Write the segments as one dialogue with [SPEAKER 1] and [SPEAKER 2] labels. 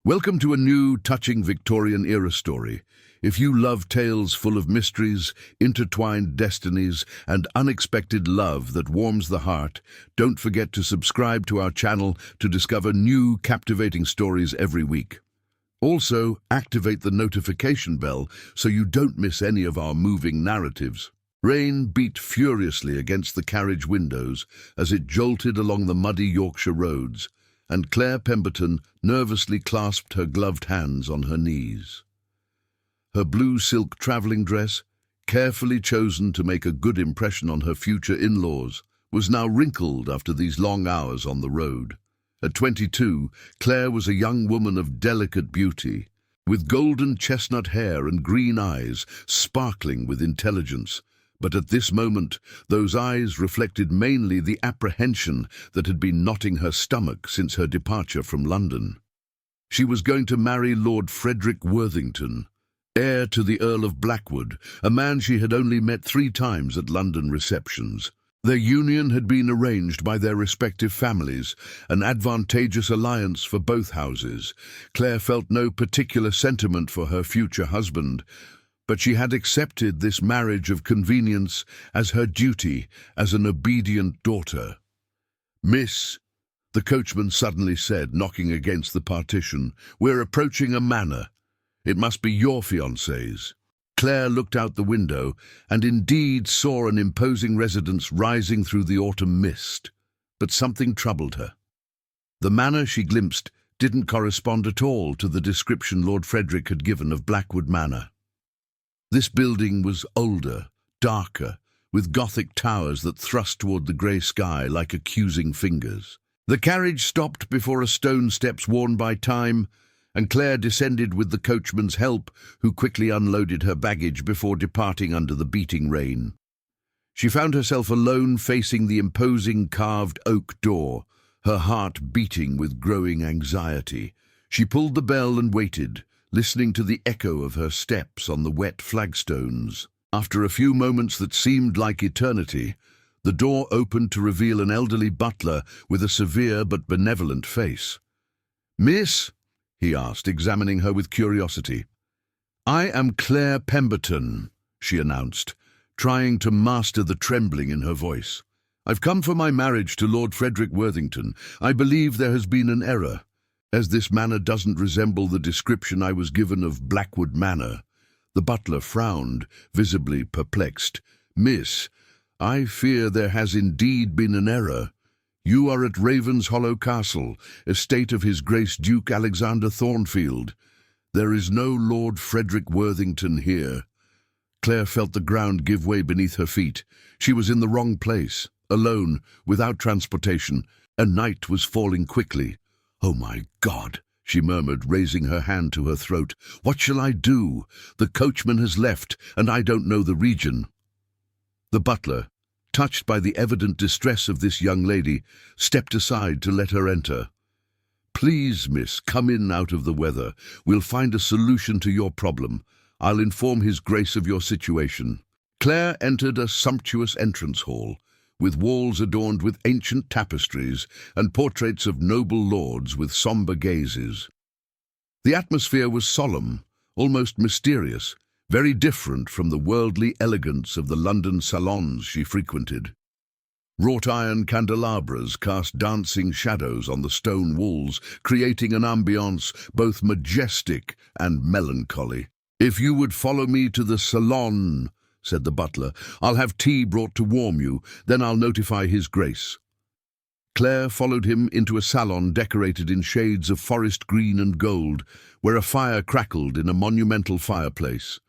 [SPEAKER 1] Welcome to a new, touching Victorian-era story. If you love tales full of mysteries, intertwined destinies, and unexpected love that warms the heart, don't forget to subscribe to our channel to discover new, captivating stories every week. Also, activate the notification bell so you don't miss any of our moving narratives. Rain beat furiously against the carriage windows as it jolted along the muddy Yorkshire roads, and Claire Pemberton nervously clasped her gloved hands on her knees. Her blue silk travelling dress, carefully chosen to make a good impression on her future in-laws, was now wrinkled after these long hours on the road. At 22, Claire was a young woman of delicate beauty, with golden chestnut hair and green eyes sparkling with intelligence. But at this moment, those eyes reflected mainly the apprehension that had been knotting her stomach since her departure from London. She was going to marry Lord Frederick Worthington, heir to the Earl of Blackwood, a man she had only met 3 times at London receptions. Their union had been arranged by their respective families, an advantageous alliance for both houses. Claire felt no particular sentiment for her future husband, but she had accepted this marriage of convenience as her duty as an obedient daughter. "Miss," the coachman suddenly said, knocking against the partition, "we're approaching a manor. It must be your fiancé's." Claire looked out the window and indeed saw an imposing residence rising through the autumn mist, but something troubled her. The manor she glimpsed didn't correspond at all to the description Lord Frederick had given of Blackwood Manor. This building was older, darker, with Gothic towers that thrust toward the grey sky like accusing fingers. The carriage stopped before a stone steps worn by time, and Claire descended with the coachman's help, who quickly unloaded her baggage before departing under the beating rain. She found herself alone facing the imposing carved oak door, her heart beating with growing anxiety. She pulled the bell and waited, listening to the echo of her steps on the wet flagstones. After a few moments that seemed like eternity, the door opened to reveal an elderly butler with a severe but benevolent face. "Miss?" he asked, examining her with curiosity. "I am Claire Pemberton," she announced, trying to master the trembling in her voice. "I've come for my marriage to Lord Frederick Worthington. I believe there has been an error, as this manor doesn't resemble the description I was given of Blackwood Manor." The butler frowned, visibly perplexed. "Miss, I fear there has indeed been an error. You are at Ravenshollow Castle, estate of His Grace Duke Alexander Thornfield. There is no Lord Frederick Worthington here." Claire felt the ground give way beneath her feet. She was in the wrong place, alone, without transportation, and night was falling quickly. "Oh my God," she murmured, raising her hand to her throat. "What shall I do? The coachman has left, and I don't know the region." The butler, touched by the evident distress of this young lady, stepped aside to let her enter. "Please, miss, come in out of the weather. We'll find a solution to your problem. I'll inform His Grace of your situation." Claire entered a sumptuous entrance hall, with walls adorned with ancient tapestries and portraits of noble lords with sombre gazes. The atmosphere was solemn, almost mysterious, very different from the worldly elegance of the London salons she frequented. Wrought-iron candelabras cast dancing shadows on the stone walls, creating an ambiance both majestic and melancholy. "If you would follow me to the salon," said the butler, "I'll have tea brought to warm you, then I'll notify His Grace." Claire followed him into a salon decorated in shades of forest green and gold, where a fire crackled in a monumental fireplace.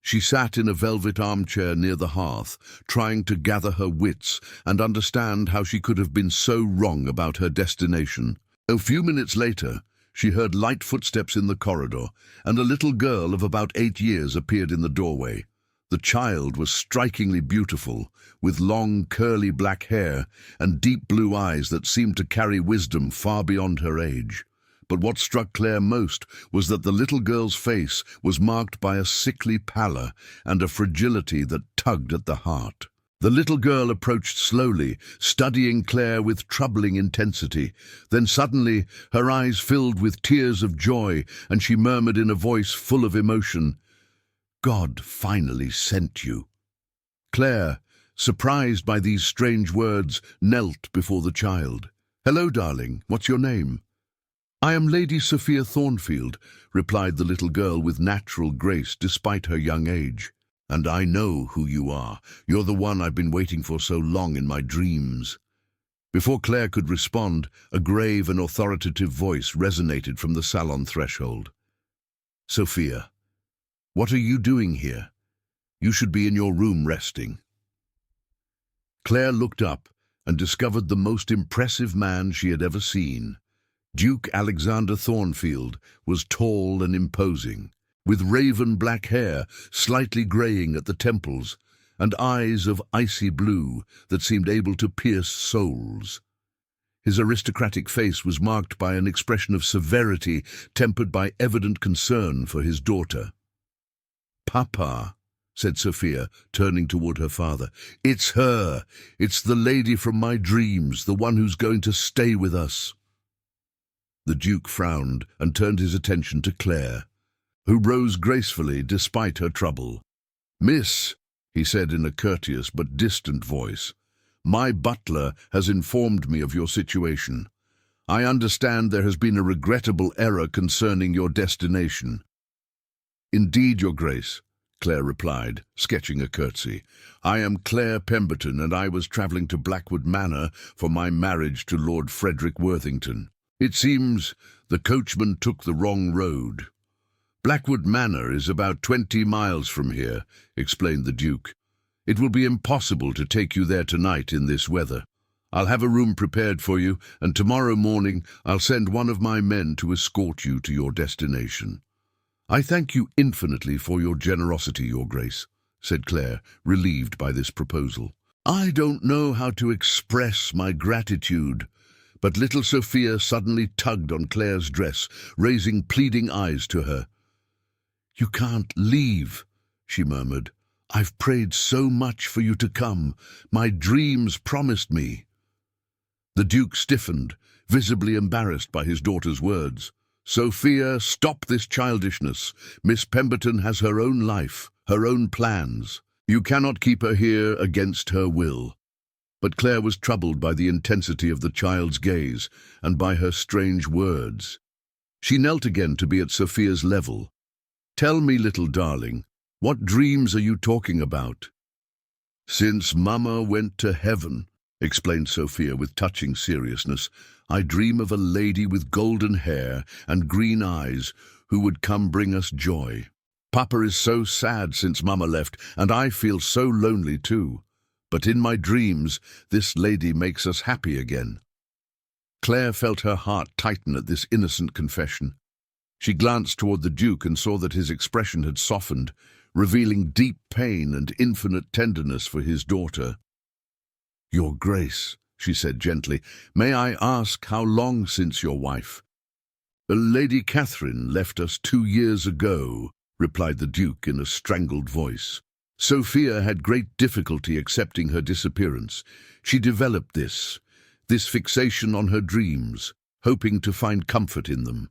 [SPEAKER 1] She sat in a velvet armchair near the hearth, trying to gather her wits and understand how she could have been so wrong about her destination. A few minutes later, she heard light footsteps in the corridor, and a little girl of about 8 years appeared in the doorway. The child was strikingly beautiful, with long, curly black hair and deep blue eyes that seemed to carry wisdom far beyond her age. But what struck Claire most was that the little girl's face was marked by a sickly pallor and a fragility that tugged at the heart. The little girl approached slowly, studying Claire with troubling intensity. Then suddenly, her eyes filled with tears of joy, and she murmured in a voice full of emotion, "God finally sent you." Claire, surprised by these strange words, knelt before the child. "Hello, darling. What's your name?" "I am Lady Sophia Thornfield," replied the little girl with natural grace despite her young age. "And I know who you are. You're the one I've been waiting for so long in my dreams." Before Claire could respond, a grave and authoritative voice resonated from the salon threshold. "Sophia, what are you doing here? You should be in your room resting." Claire looked up and discovered the most impressive man she had ever seen. Duke Alexander Thornfield was tall and imposing, with raven black hair slightly graying at the temples, and eyes of icy blue that seemed able to pierce souls. His aristocratic face was marked by an expression of severity tempered by evident concern for his daughter. "Papa," said Sophia, turning toward her father, "it's her. It's the lady from my dreams, the one who's going to stay with us." The Duke frowned and turned his attention to Claire, who rose gracefully despite her trouble. "Miss," he said in a courteous but distant voice, "my butler has informed me of your situation. I understand there has been a regrettable error concerning your destination." "Indeed, Your Grace," Claire replied, sketching a curtsy. "I am Claire Pemberton, and I was travelling to Blackwood Manor for my marriage to Lord Frederick Worthington. It seems the coachman took the wrong road." "Blackwood Manor is about 20 miles from here," explained the Duke. "It will be impossible to take you there tonight in this weather. I'll have a room prepared for you, and tomorrow morning I'll send one of my men to escort you to your destination." "I thank you infinitely for your generosity, Your Grace," said Claire, relieved by this proposal. "I don't know how to express my gratitude." But little Sophia suddenly tugged on Claire's dress, raising pleading eyes to her. "You can't leave," she murmured. "I've prayed so much for you to come. My dreams promised me." The Duke stiffened, visibly embarrassed by his daughter's words. "Sophia, stop this childishness. Miss Pemberton has her own life, her own plans. You cannot keep her here against her will." But Claire was troubled by the intensity of the child's gaze and by her strange words. She knelt again to be at Sophia's level. "Tell me, little darling, what dreams are you talking about?" "Since Mama went to heaven," explained Sophia with touching seriousness, "I dream of a lady with golden hair and green eyes who would come bring us joy. Papa is so sad since Mama left, and I feel so lonely too. But in my dreams, this lady makes us happy again." Claire felt her heart tighten at this innocent confession. She glanced toward the Duke and saw that his expression had softened, revealing deep pain and infinite tenderness for his daughter. "Your Grace," she said gently, "may I ask how long since your wife?" "Lady Catherine left us 2 years ago," replied the Duke in a strangled voice. Sophia had great difficulty accepting her disappearance. She developed this fixation on her dreams, hoping to find comfort in them.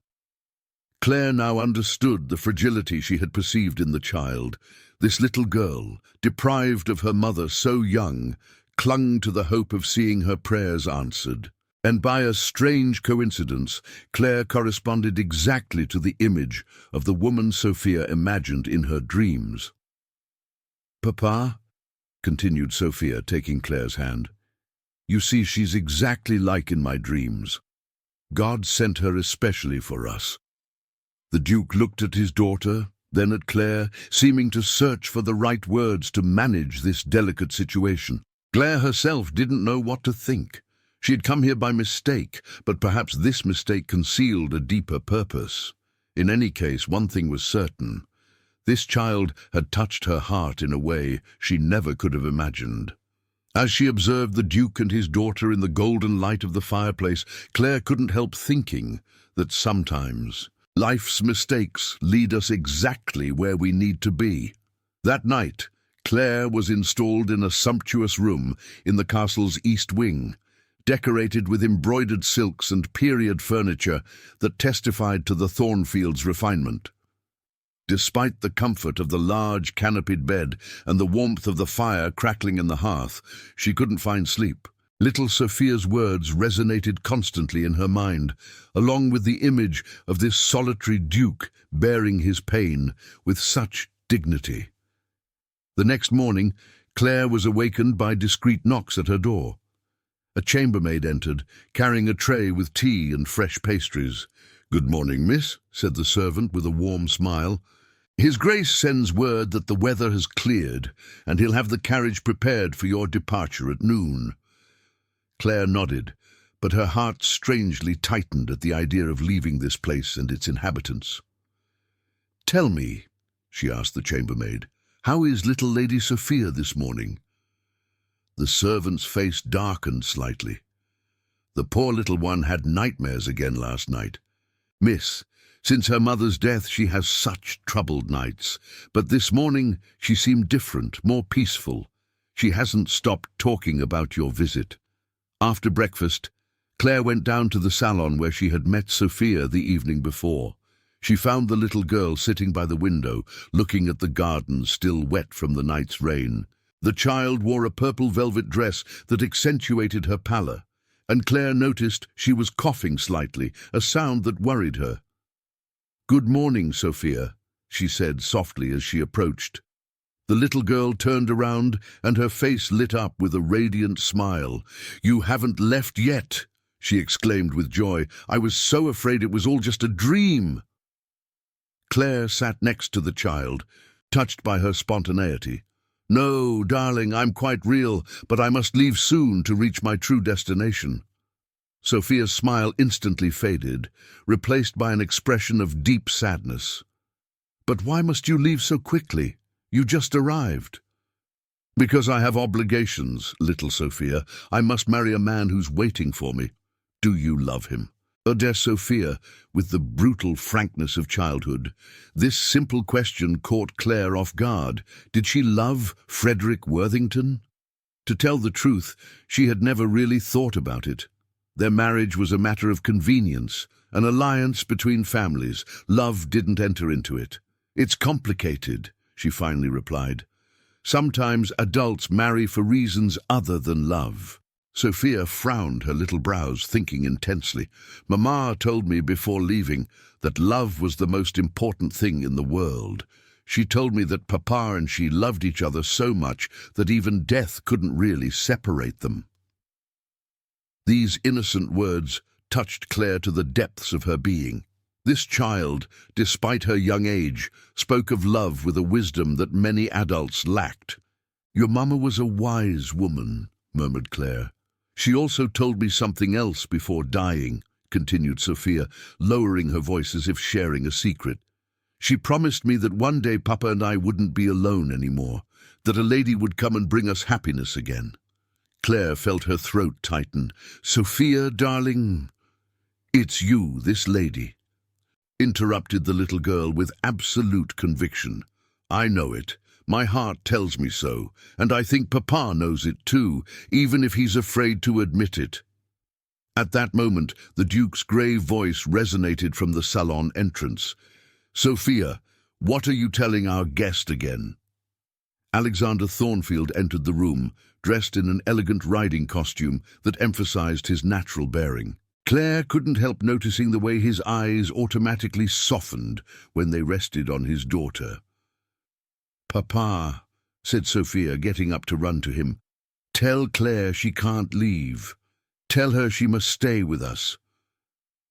[SPEAKER 1] Claire now understood the fragility she had perceived in the child. This little girl, deprived of her mother so young, clung to the hope of seeing her prayers answered. And by a strange coincidence, Claire corresponded exactly to the image of the woman Sophia imagined in her dreams. "Papa," continued Sophia, taking Claire's hand, "you see, she's exactly like in my dreams. God sent her especially for us." The Duke looked at his daughter, then at Claire, seeming to search for the right words to manage this delicate situation. Claire herself didn't know what to think. She had come here by mistake, but perhaps this mistake concealed a deeper purpose. In any case, one thing was certain. This child had touched her heart in a way she never could have imagined. As she observed the Duke and his daughter in the golden light of the fireplace, Claire couldn't help thinking that sometimes life's mistakes lead us exactly where we need to be. That night, Claire was installed in a sumptuous room in the castle's east wing, decorated with embroidered silks and period furniture that testified to the Thornfield's refinement. Despite the comfort of the large canopied bed and the warmth of the fire crackling in the hearth, she couldn't find sleep. Little Sophia's words resonated constantly in her mind, along with the image of this solitary duke bearing his pain with such dignity. The next morning, Claire was awakened by discreet knocks at her door. A chambermaid entered, carrying a tray with tea and fresh pastries. "Good morning, miss," said the servant with a warm smile. "His Grace sends word that the weather has cleared, and he'll have the carriage prepared for your departure at noon." Claire nodded, but her heart strangely tightened at the idea of leaving this place and its inhabitants. "Tell me," she asked the chambermaid, "how is little Lady Sophia this morning?" The servant's face darkened slightly. "The poor little one had nightmares again last night. Miss, since her mother's death she has such troubled nights, but this morning she seemed different, more peaceful. She hasn't stopped talking about your visit." After breakfast, Claire went down to the salon where she had met Sophia the evening before. She found the little girl sitting by the window, looking at the garden still wet from the night's rain. The child wore a purple velvet dress that accentuated her pallor, and Claire noticed she was coughing slightly, a sound that worried her. "Good morning, Sophia," she said softly as she approached. The little girl turned around, and her face lit up with a radiant smile. "You haven't left yet," she exclaimed with joy. "I was so afraid it was all just a dream." Claire sat next to the child, touched by her spontaneity. "No, darling, I'm quite real, but I must leave soon to reach my true destination." Sophia's smile instantly faded, replaced by an expression of deep sadness. "But why must you leave so quickly? You just arrived." "Because I have obligations, little Sophia. I must marry a man who's waiting for me. Do you love him?" Dear Sophia, with the brutal frankness of childhood, this simple question caught Claire off guard. Did she love Frederick Worthington? To tell the truth, she had never really thought about it. Their marriage was a matter of convenience, an alliance between families. Love didn't enter into it. "It's complicated," she finally replied. "Sometimes adults marry for reasons other than love." Sophia frowned her little brows, thinking intensely. "Mamma told me before leaving that love was the most important thing in the world. She told me that Papa and she loved each other so much that even death couldn't really separate them." These innocent words touched Claire to the depths of her being. This child, despite her young age, spoke of love with a wisdom that many adults lacked. "Your mamma was a wise woman," murmured Claire. "She also told me something else before dying," continued Sophia, lowering her voice as if sharing a secret. "She promised me that one day Papa and I wouldn't be alone anymore, that a lady would come and bring us happiness again." Claire felt her throat tighten. "Sophia, darling, it's you, this lady," interrupted the little girl with absolute conviction. "I know it. My heart tells me so, and I think Papa knows it too, even if he's afraid to admit it." At that moment, the Duke's grave voice resonated from the salon entrance. "Sophia, what are you telling our guest again?" Alexander Thornfield entered the room, dressed in an elegant riding costume that emphasized his natural bearing. Claire couldn't help noticing the way his eyes automatically softened when they rested on his daughter. "Papa," said Sophia, getting up to run to him, "tell Claire she can't leave. Tell her she must stay with us."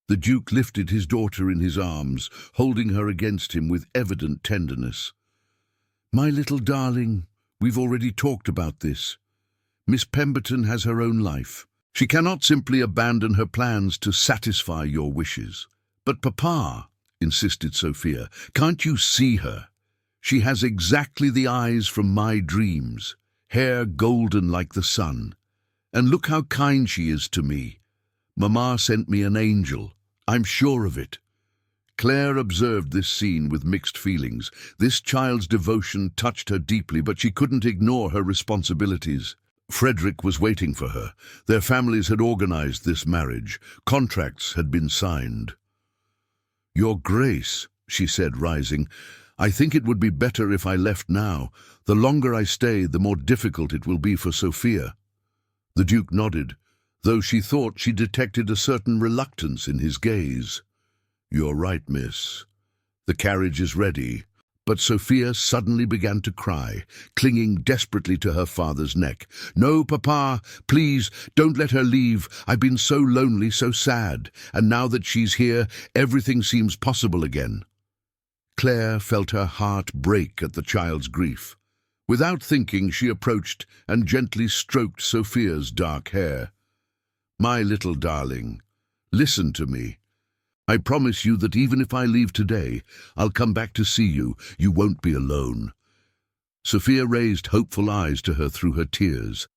[SPEAKER 1] The Duke lifted his daughter in his arms, holding her against him with evident tenderness. "My little darling, we've already talked about this. Miss Pemberton has her own life. She cannot simply abandon her plans to satisfy your wishes." "But Papa," insisted Sophia, "can't you see her? She has exactly the eyes from my dreams, hair golden like the sun. And look how kind she is to me. Mamma sent me an angel. I'm sure of it." Claire observed this scene with mixed feelings. This child's devotion touched her deeply, but she couldn't ignore her responsibilities. Frederick was waiting for her. Their families had organized this marriage. Contracts had been signed. "Your Grace," she said, rising, "I think it would be better if I left now. The longer I stay, the more difficult it will be for Sophia." The Duke nodded, though she thought she detected a certain reluctance in his gaze. "You're right, miss. The carriage is ready." But Sophia suddenly began to cry, clinging desperately to her father's neck. "No, Papa, please, don't let her leave. I've been so lonely, so sad, and now that she's here, everything seems possible again." Claire felt her heart break at the child's grief. Without thinking, she approached and gently stroked Sophia's dark hair. "My little darling, listen to me. I promise you that even if I leave today, I'll come back to see you. You won't be alone." Sophia raised hopeful eyes to her through her tears.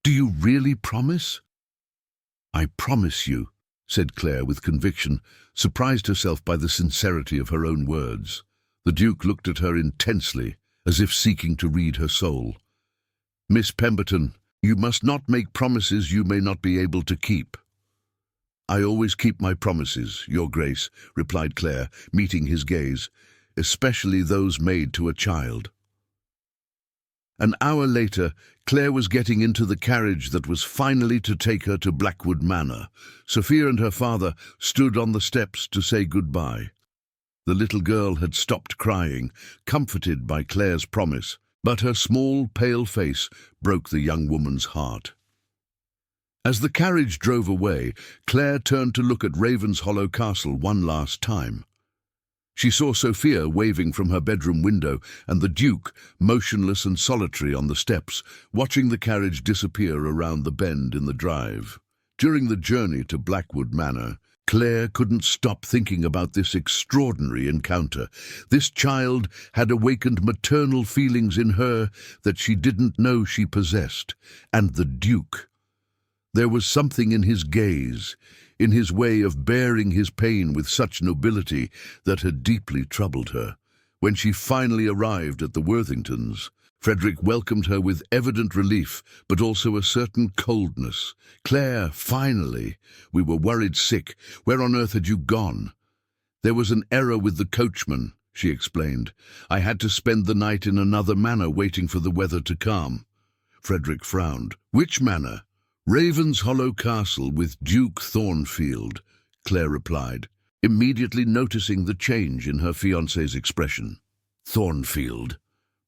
[SPEAKER 1] "Do you really promise?" "I promise you," said Claire with conviction, surprised herself by the sincerity of her own words. The Duke looked at her intensely, as if seeking to read her soul. "Miss Pemberton, you must not make promises you may not be able to keep." "I always keep my promises, Your Grace," replied Claire, meeting his gaze, "especially those made to a child." An hour later, Claire was getting into the carriage that was finally to take her to Blackwood Manor. Sophia and her father stood on the steps to say goodbye. The little girl had stopped crying, comforted by Claire's promise, but her small, pale face broke the young woman's heart. As the carriage drove away, Claire turned to look at Ravenshollow Castle one last time. She saw Sophia waving from her bedroom window and the Duke, motionless and solitary on the steps, watching the carriage disappear around the bend in the drive. During the journey to Blackwood Manor, Claire couldn't stop thinking about this extraordinary encounter. This child had awakened maternal feelings in her that she didn't know she possessed. And the Duke. There was something in his gaze, in his way of bearing his pain with such nobility, that had deeply troubled her. When she finally arrived at the Worthingtons, Frederick welcomed her with evident relief, but also a certain coldness. "Claire, finally! We were worried sick. Where on earth had you gone?" "There was an error with the coachman," she explained. "I had to spend the night in another manor waiting for the weather to calm." Frederick frowned. "Which manor?" "Ravenshollow Castle with Duke Thornfield," Claire replied, immediately noticing the change in her fiancé's expression. "Thornfield,"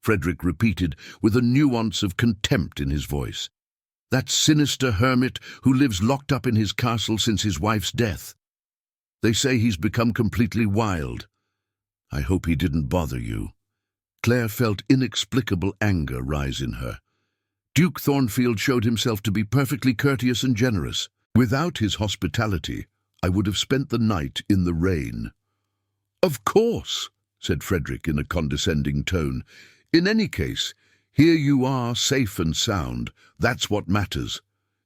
[SPEAKER 1] Frederick repeated with a nuance of contempt in his voice. "That sinister hermit who lives locked up in his castle since his wife's death. They say he's become completely wild. I hope he didn't bother you." Claire felt inexplicable anger rise in her. Duke Thornfield showed himself to be perfectly courteous and generous. "Without his hospitality, I would have spent the night in the rain." "Of course," said Frederick in a condescending tone. "In any case, here you are, safe and sound. That's what matters.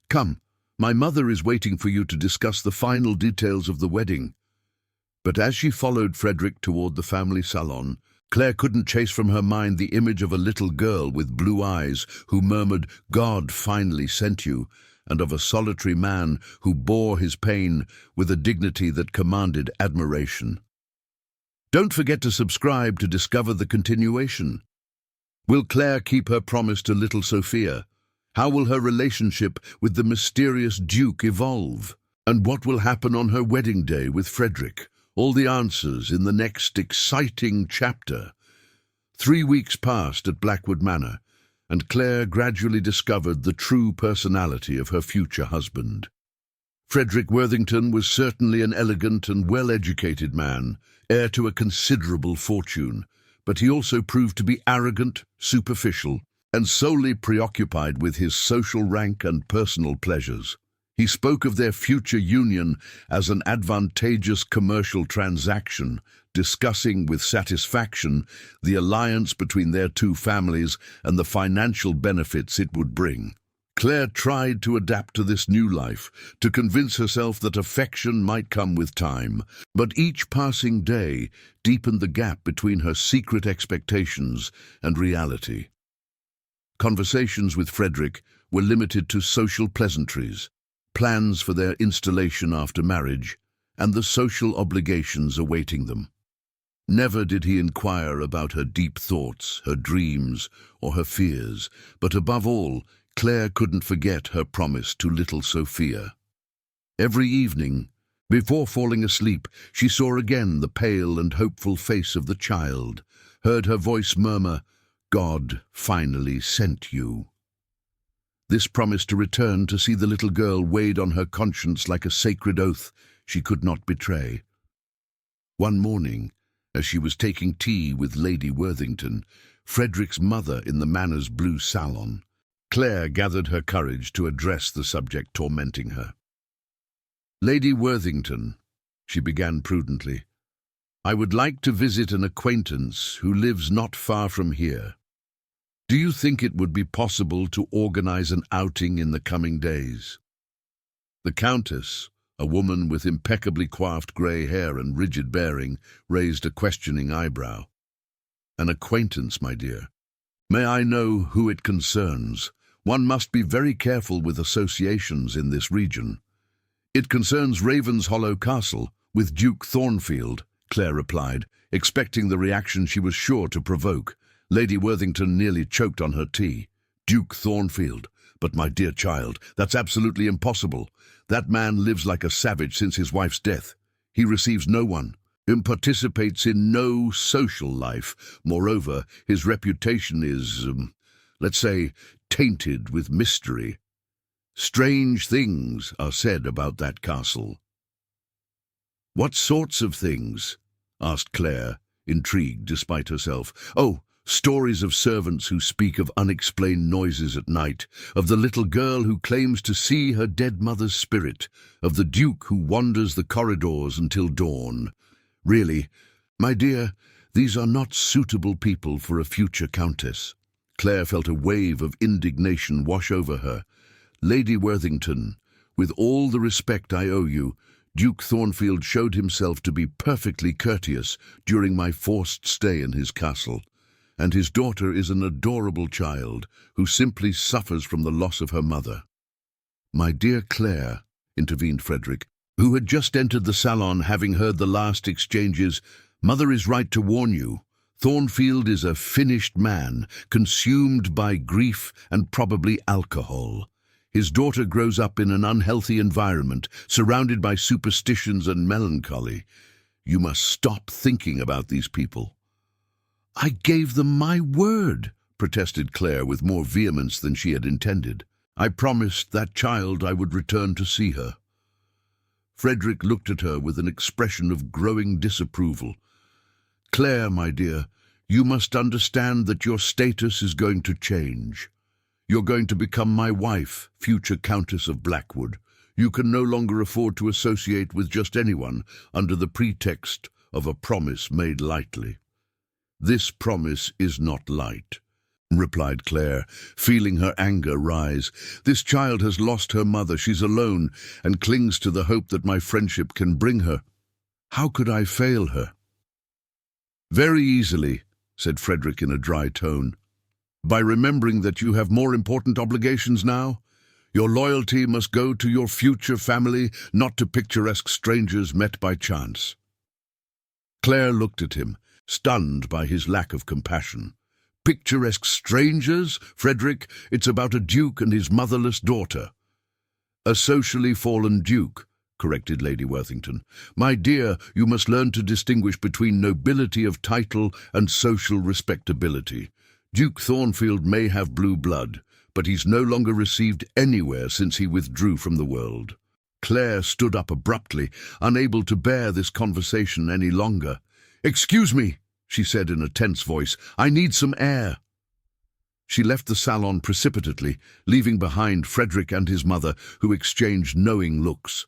[SPEAKER 1] Come, my mother is waiting for you to discuss the final details of the wedding." But as she followed Frederick toward the family salon, Claire couldn't chase from her mind the image of a little girl with blue eyes who murmured, "God finally sent you," and of a solitary man who bore his pain with a dignity that commanded admiration. Don't forget to subscribe to discover the continuation. Will Claire keep her promise to little Sophia? How will her relationship with the mysterious Duke evolve? And what will happen on her wedding day with Frederick? All the answers in the next exciting chapter. 3 weeks passed at Blackwood Manor, and Claire gradually discovered the true personality of her future husband. Frederick Worthington was certainly an elegant and well-educated man, heir to a considerable fortune, but he also proved to be arrogant, superficial, and solely preoccupied with his social rank and personal pleasures. He spoke of their future union as an advantageous commercial transaction, discussing with satisfaction the alliance between their two families and the financial benefits it would bring. Claire tried to adapt to this new life, to convince herself that affection might come with time, but each passing day deepened the gap between her secret expectations and reality. Conversations with Frederick were limited to social pleasantries, plans for their installation after marriage, and the social obligations awaiting them. Never did he inquire about her deep thoughts, her dreams, or her fears, but above all, Claire couldn't forget her promise to little Sophia. Every evening, before falling asleep, she saw again the pale and hopeful face of the child, heard her voice murmur, "God finally sent you." This promise to return to see the little girl weighed on her conscience like a sacred oath she could not betray. One morning, as she was taking tea with Lady Worthington, Frederick's mother in the Manor's blue salon, Claire gathered her courage to address the subject tormenting her. "Lady Worthington," she began prudently, "I would like to visit an acquaintance who lives not far from here. Do you think it would be possible to organize an outing in the coming days?" The Countess, a woman with impeccably coiffed grey hair and rigid bearing, raised a questioning eyebrow. "An acquaintance, my dear. May I know who it concerns? One must be very careful with associations in this region." "It concerns Ravenshollow Castle, with Duke Thornfield," Claire replied, expecting the reaction she was sure to provoke. Lady Worthington nearly choked on her tea. "Duke Thornfield? But my dear child, that's absolutely impossible. That man lives like a savage since his wife's death. He receives no one, and participates in no social life. Moreover, his reputation is, let's say, tainted with mystery. Strange things are said about that castle." "What sorts of things?" asked Claire, intrigued despite herself. "Oh, stories of servants who speak of unexplained noises at night, of the little girl who claims to see her dead mother's spirit, of the Duke who wanders the corridors until dawn. Really, my dear, these are not suitable people for a future countess." Claire felt a wave of indignation wash over her. "Lady Worthington, with all the respect I owe you, Duke Thornfield showed himself to be perfectly courteous during my forced stay in his castle, and his daughter is an adorable child who simply suffers from the loss of her mother." "My dear Claire," intervened Frederick, who had just entered the salon having heard the last exchanges, "Mother is right to warn you. Thornfield is a finished man, consumed by grief and probably alcohol. His daughter grows up in an unhealthy environment, surrounded by superstitions and melancholy. You must stop thinking about these people." "I gave them my word," protested Claire with more vehemence than she had intended. "I promised that child I would return to see her." Frederick looked at her with an expression of growing disapproval. "Claire, my dear, you must understand that your status is going to change. You're going to become my wife, future Countess of Blackwood. You can no longer afford to associate with just anyone under the pretext of a promise made lightly." "This promise is not light," replied Claire, feeling her anger rise. "This child has lost her mother. She's alone and clings to the hope that my friendship can bring her. How could I fail her?" "Very easily," said Frederick in a dry tone. "By remembering that you have more important obligations now. Your loyalty must go to your future family, not to picturesque strangers met by chance." Claire looked at him, stunned by his lack of compassion. "Picturesque strangers, Frederick? It's about a duke and his motherless daughter." "A socially fallen duke," corrected Lady Worthington. "My dear, you must learn to distinguish between nobility of title and social respectability. Duke Thornfield may have blue blood, but he's no longer received anywhere since he withdrew from the world." Claire stood up abruptly, unable to bear this conversation any longer. "Excuse me," she said in a tense voice. "I need some air." She left the salon precipitately, leaving behind Frederick and his mother, who exchanged knowing looks.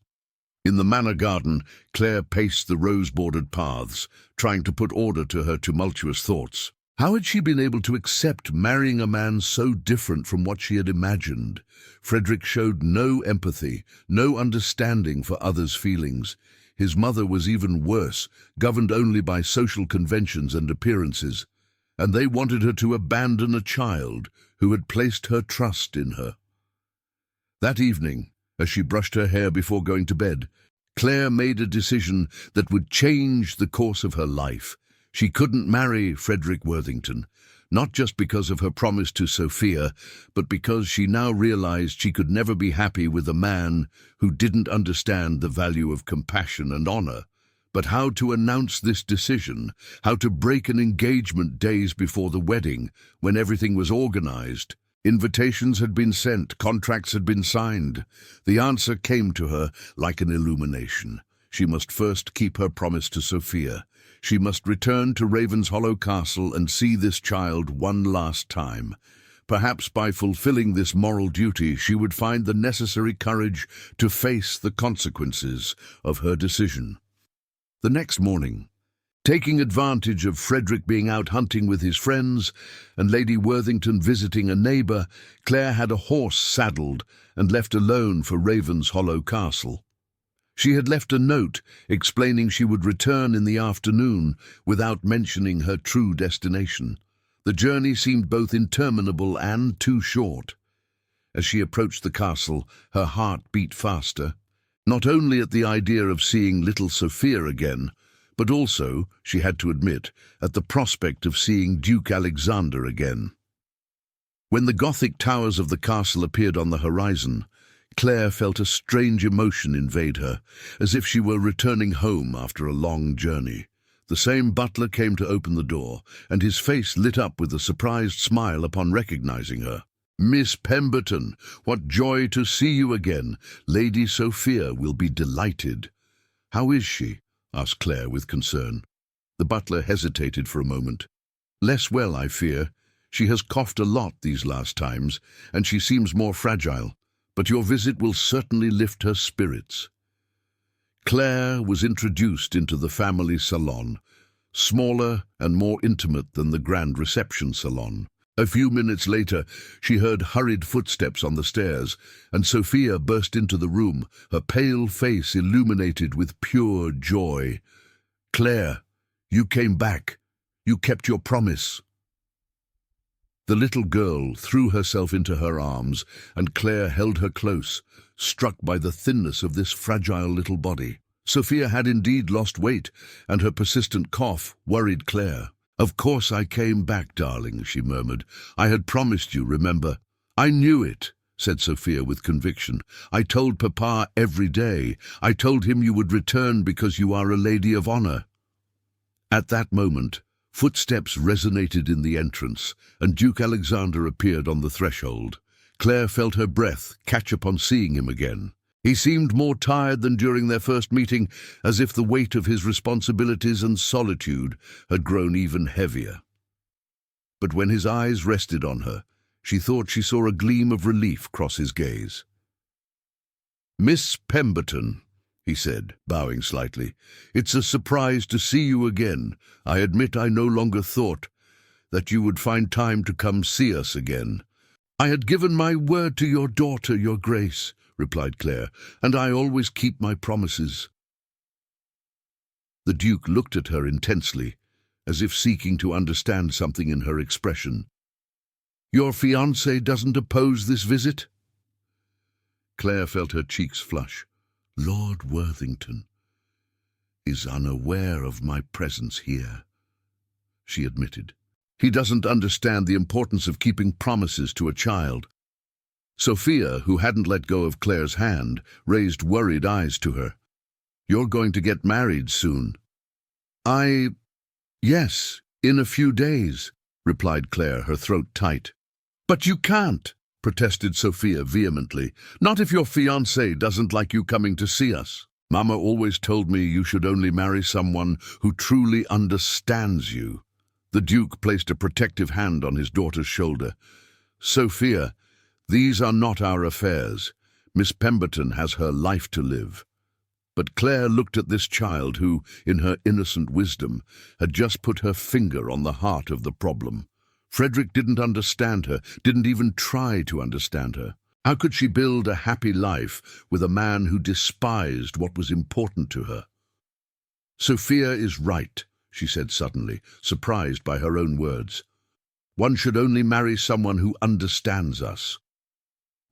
[SPEAKER 1] In the manor garden, Claire paced the rose-bordered paths, trying to put order to her tumultuous thoughts. How had she been able to accept marrying a man so different from what she had imagined? Frederick showed no empathy, no understanding for others' feelings. His mother was even worse, governed only by social conventions and appearances, and they wanted her to abandon a child who had placed her trust in her. That evening, as she brushed her hair before going to bed, Claire made a decision that would change the course of her life. She couldn't marry Frederick Worthington, not just because of her promise to Sophia, but because she now realized she could never be happy with a man who didn't understand the value of compassion and honor. But how to announce this decision, how to break an engagement days before the wedding, when everything was organized? Invitations had been sent, contracts had been signed. The answer came to her like an illumination. She must first keep her promise to Sophia. She must return to Ravenshollow Castle and see this child one last time. Perhaps by fulfilling this moral duty, she would find the necessary courage to face the consequences of her decision. The next morning, taking advantage of Frederick being out hunting with his friends and Lady Worthington visiting a neighbour, Claire had a horse saddled and left alone for Ravenshollow Castle. She had left a note explaining she would return in the afternoon without mentioning her true destination. The journey seemed both interminable and too short. As she approached the castle, her heart beat faster, not only at the idea of seeing little Sophia again, but also, she had to admit, at the prospect of seeing Duke Alexander again. When the Gothic towers of the castle appeared on the horizon, Claire felt a strange emotion invade her, as if she were returning home after a long journey. The same butler came to open the door, and his face lit up with a surprised smile upon recognizing her. "Miss Pemberton, what joy to see you again. Lady Sophia will be delighted." "How is she?" asked Claire with concern. The butler hesitated for a moment. "Less well, I fear. She has coughed a lot these last times, and she seems more fragile. But your visit will certainly lift her spirits." Claire was introduced into the family salon, smaller and more intimate than the grand reception salon. A few minutes later, she heard hurried footsteps on the stairs, and Sophia burst into the room, her pale face illuminated with pure joy. "Claire, you came back. You kept your promise." The little girl threw herself into her arms, and Claire held her close, struck by the thinness of this fragile little body. Sophia had indeed lost weight, and her persistent cough worried Claire. "Of course I came back, darling," she murmured. "I had promised you, remember?" "I knew it," said Sophia with conviction. "I told Papa every day. I told him you would return because you are a lady of honor." At that moment, footsteps resonated in the entrance, and Duke Alexander appeared on the threshold. Claire felt her breath catch upon seeing him again. He seemed more tired than during their first meeting, as if the weight of his responsibilities and solitude had grown even heavier. But when his eyes rested on her, she thought she saw a gleam of relief cross his gaze. "Miss Pemberton," he said, bowing slightly, "it's a surprise to see you again. I admit I no longer thought that you would find time to come see us again." "I had given my word to your daughter, Your Grace," replied Claire, "and I always keep my promises." The Duke looked at her intensely, as if seeking to understand something in her expression. "Your fiancé doesn't oppose this visit?" Claire felt her cheeks flush. "Lord Worthington is unaware of my presence here," she admitted. "He doesn't understand the importance of keeping promises to a child." Sophia, who hadn't let go of Claire's hand, raised worried eyes to her. "You're going to get married soon." Yes, in a few days," replied Claire, her throat tight. "But you can't," protested Sophia vehemently. "Not if your fiancé doesn't like you coming to see us. Mama always told me you should only marry someone who truly understands you." The Duke placed a protective hand on his daughter's shoulder. "Sophia, these are not our affairs. Miss Pemberton has her life to live." But Claire looked at this child who, in her innocent wisdom, had just put her finger on the heart of the problem. Frederick didn't understand her, didn't even try to understand her. How could she build a happy life with a man who despised what was important to her? "Sophia is right," she said suddenly, surprised by her own words. "One should only marry someone who understands us."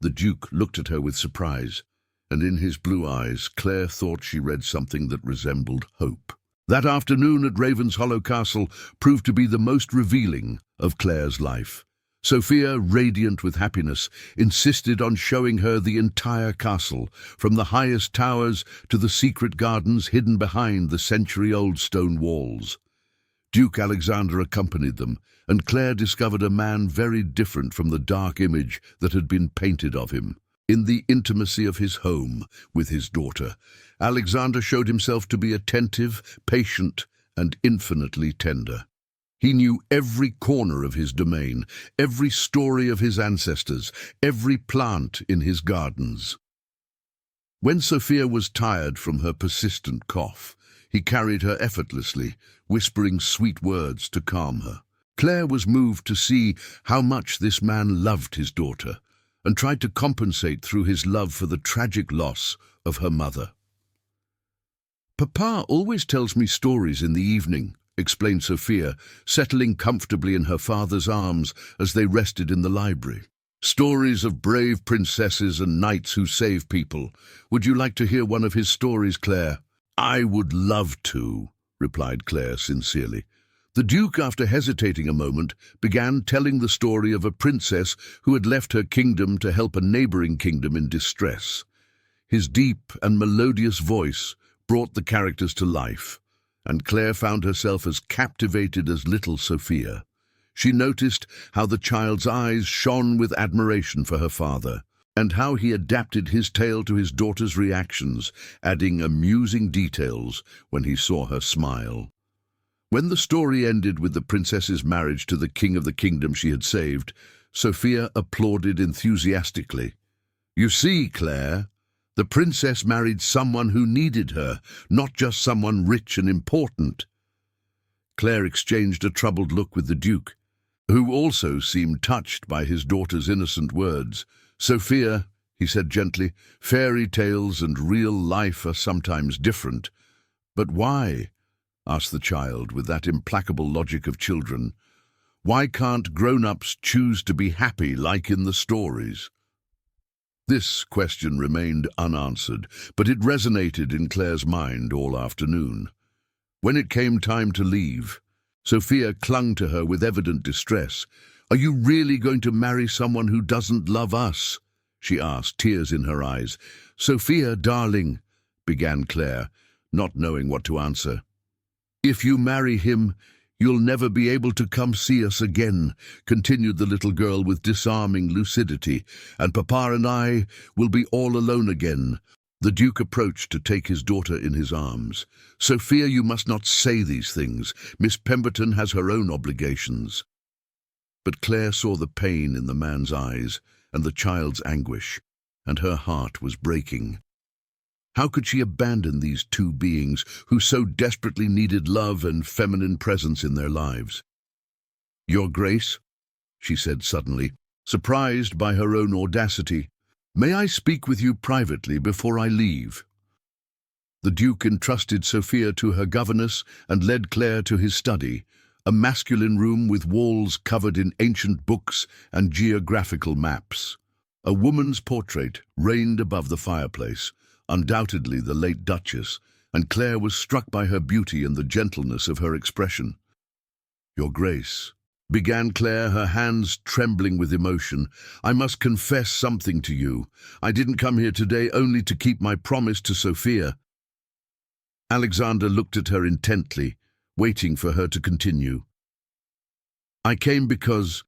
[SPEAKER 1] The Duke looked at her with surprise, and in his blue eyes Claire thought she read something that resembled hope. That afternoon at Ravenshollow Castle proved to be the most revealing of Claire's life. Sophia, radiant with happiness, insisted on showing her the entire castle, from the highest towers to the secret gardens hidden behind the century-old stone walls. Duke Alexander accompanied them, and Claire discovered a man very different from the dark image that had been painted of him. In the intimacy of his home with his daughter, Alexander showed himself to be attentive, patient, and infinitely tender. He knew every corner of his domain, every story of his ancestors, every plant in his gardens. When Sophia was tired from her persistent cough, he carried her effortlessly, whispering sweet words to calm her. Claire was moved to see how much this man loved his daughter, and tried to compensate through his love for the tragic loss of her mother. "Papa always tells me stories in the evening," explained Sophia, settling comfortably in her father's arms as they rested in the library. "Stories of brave princesses and knights who save people. Would you like to hear one of his stories, Claire?" "I would love to," replied Claire sincerely. The Duke, after hesitating a moment, began telling the story of a princess who had left her kingdom to help a neighboring kingdom in distress. His deep and melodious voice brought the characters to life, and Claire found herself as captivated as little Sophia. She noticed how the child's eyes shone with admiration for her father, and how he adapted his tale to his daughter's reactions, adding amusing details when he saw her smile. When the story ended with the princess's marriage to the king of the kingdom she had saved, Sophia applauded enthusiastically. "You see, Claire, the princess married someone who needed her, not just someone rich and important." Claire exchanged a troubled look with the Duke, who also seemed touched by his daughter's innocent words. "Sophia," he said gently, "fairy tales and real life are sometimes different." "But why?" asked the child with that implacable logic of children. "Why can't grown-ups choose to be happy like in the stories?" This question remained unanswered, but it resonated in Claire's mind all afternoon. When it came time to leave, Sophia clung to her with evident distress. "Are you really going to marry someone who doesn't love us?" she asked, tears in her eyes. "Sophia, darling," began Claire, not knowing what to answer. "If you marry him, you'll never be able to come see us again," continued the little girl with disarming lucidity, "and Papa and I will be all alone again." The Duke approached to take his daughter in his arms. "Sophia, you must not say these things. Miss Pemberton has her own obligations." But Claire saw the pain in the man's eyes and the child's anguish, and her heart was breaking. How could she abandon these two beings who so desperately needed love and feminine presence in their lives? "Your Grace," she said suddenly, surprised by her own audacity, "may I speak with you privately before I leave?" The Duke entrusted Sophia to her governess and led Claire to his study, a masculine room with walls covered in ancient books and geographical maps. A woman's portrait reigned above the fireplace, undoubtedly the late Duchess, and Claire was struck by her beauty and the gentleness of her expression. "Your Grace," began Claire, her hands trembling with emotion, "I must confess something to you. I didn't come here today only to keep my promise to Sophia." Alexander looked at her intently, waiting for her to continue. "I came because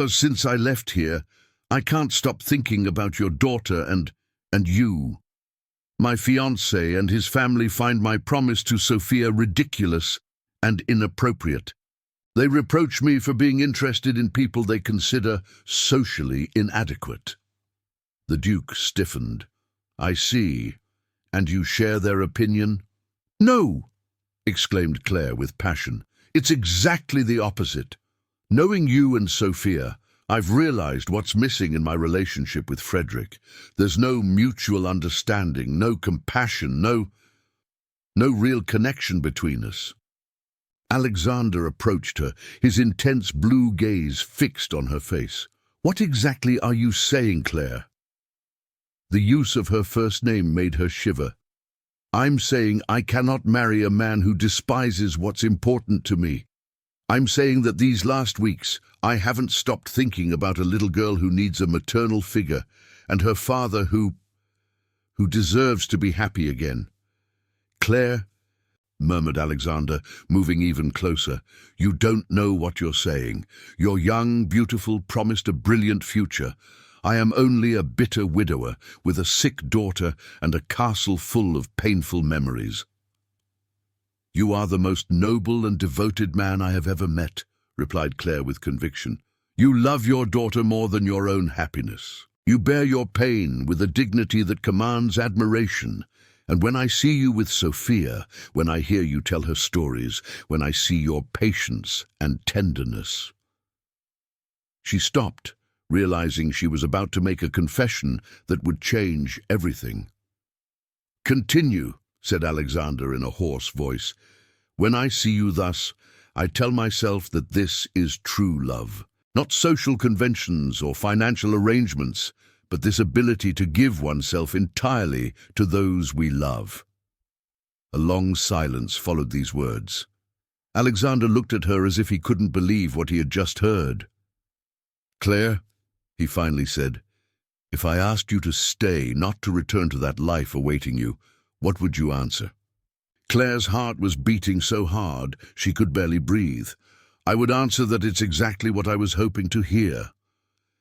[SPEAKER 1] since I left here, I can't stop thinking about your daughter and you. My fiancé and his family find my promise to Sophia ridiculous and inappropriate. They reproach me for being interested in people they consider socially inadequate." The Duke stiffened. "I see," And you share their opinion? No, exclaimed Claire with passion. It's exactly the opposite. Knowing you and Sophia, I've realized what's missing in my relationship with Frederick. There's no mutual understanding, no compassion, no real connection between us. Alexander approached her, his intense blue gaze fixed on her face. What exactly are you saying, Claire? The use of her first name made her shiver. I'm saying I cannot marry a man who despises what's important to me. I'm saying that these last weeks I haven't stopped thinking about a little girl who needs a maternal figure and her father who deserves to be happy again. Claire, murmured Alexander, moving even closer, you don't know what you're saying. You're young, beautiful, promised a brilliant future. I am only a bitter widower with a sick daughter and a castle full of painful memories. You are the most noble and devoted man I have ever met, replied Claire with conviction. You love your daughter more than your own happiness. You bear your pain with a dignity that commands admiration. And when I see you with Sophia, when I hear you tell her stories, when I see your patience and tenderness. She stopped, realizing she was about to make a confession that would change everything. Continue, said Alexander in a hoarse voice. When I see you thus, I tell myself that this is true love. Not social conventions or financial arrangements, but this ability to give oneself entirely to those we love. A long silence followed these words. Alexander looked at her as if he couldn't believe what he had just heard. Claire, he finally said, if I asked you to stay, not to return to that life awaiting you, what would you answer? Claire's heart was beating so hard she could barely breathe. I would answer that it's exactly what I was hoping to hear.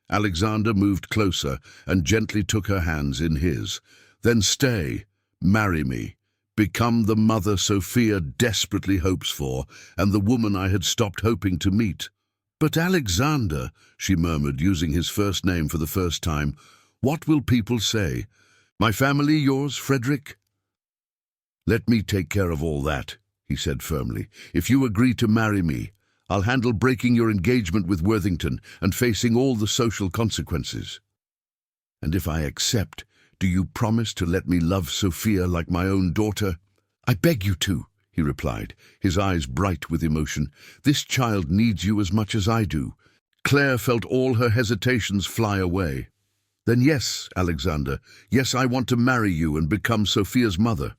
[SPEAKER 1] Alexander moved closer and gently took her hands in his. Then stay, marry me, become the mother Sophia desperately hopes for, and the woman I had stopped hoping to meet. But Alexander, she murmured, using his first name for the first time, what will people say? My family, yours, Frederick? Let me take care of all that, he said firmly. If you agree to marry me, I'll handle breaking your engagement with Worthington and facing all the social consequences. And if I accept, do you promise to let me love Sophia like my own daughter? I beg you to, he replied, his eyes bright with emotion. This child needs you as much as I do. Claire felt all her hesitations fly away. Then yes, Alexander, yes, I want to marry you and become Sophia's mother.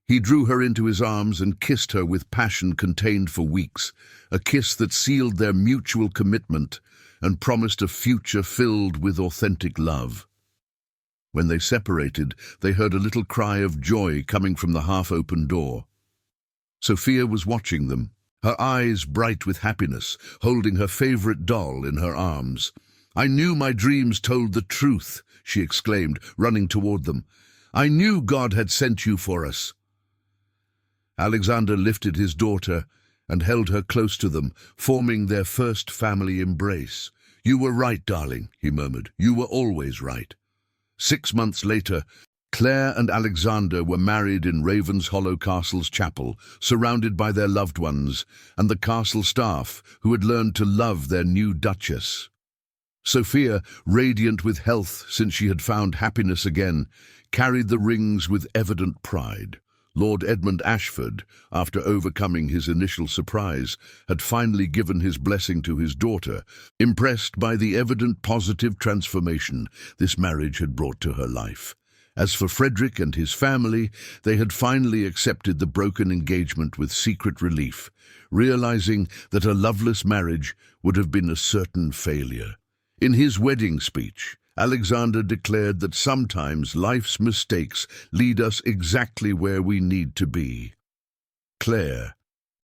[SPEAKER 1] He drew her into his arms and kissed her with passion contained for weeks, a kiss that sealed their mutual commitment and promised a future filled with authentic love. When they separated, they heard a little cry of joy coming from the half-open door. Sophia was watching them, her eyes bright with happiness, holding her favorite doll in her arms. I knew my dreams told the truth, she exclaimed, running toward them. I knew God had sent you for us. Alexander lifted his daughter and held her close to them, forming their first family embrace. You were right, darling, he murmured. You were always right. 6 months later, Claire and Alexander were married in Raven's Hollow Castle's chapel, surrounded by their loved ones and the castle staff who had learned to love their new duchess. Sophia, radiant with health since she had found happiness again, carried the rings with evident pride. Lord Edmund Ashford, after overcoming his initial surprise, had finally given his blessing to his daughter, impressed by the evident positive transformation this marriage had brought to her life. As for Frederick and his family, they had finally accepted the broken engagement with secret relief, realizing that a loveless marriage would have been a certain failure. In his wedding speech, Alexander declared that sometimes life's mistakes lead us exactly where we need to be. Claire,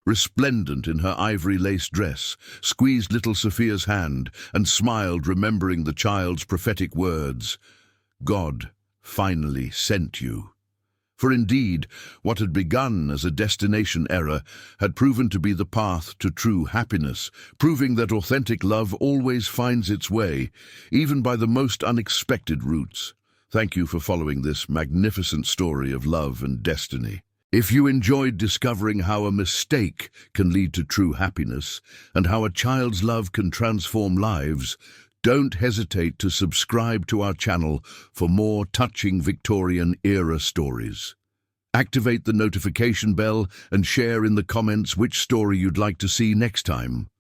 [SPEAKER 1] resplendent in her ivory lace dress, squeezed little Sophia's hand and smiled, remembering the child's prophetic words, God finally sent you. For indeed, what had begun as a destination error had proven to be the path to true happiness, proving that authentic love always finds its way, even by the most unexpected routes. Thank you for following this magnificent story of love and destiny. If you enjoyed discovering how a mistake can lead to true happiness and how a child's love can transform lives, don't hesitate to subscribe to our channel for more touching Victorian-era stories. Activate the notification bell and share in the comments which story you'd like to see next time.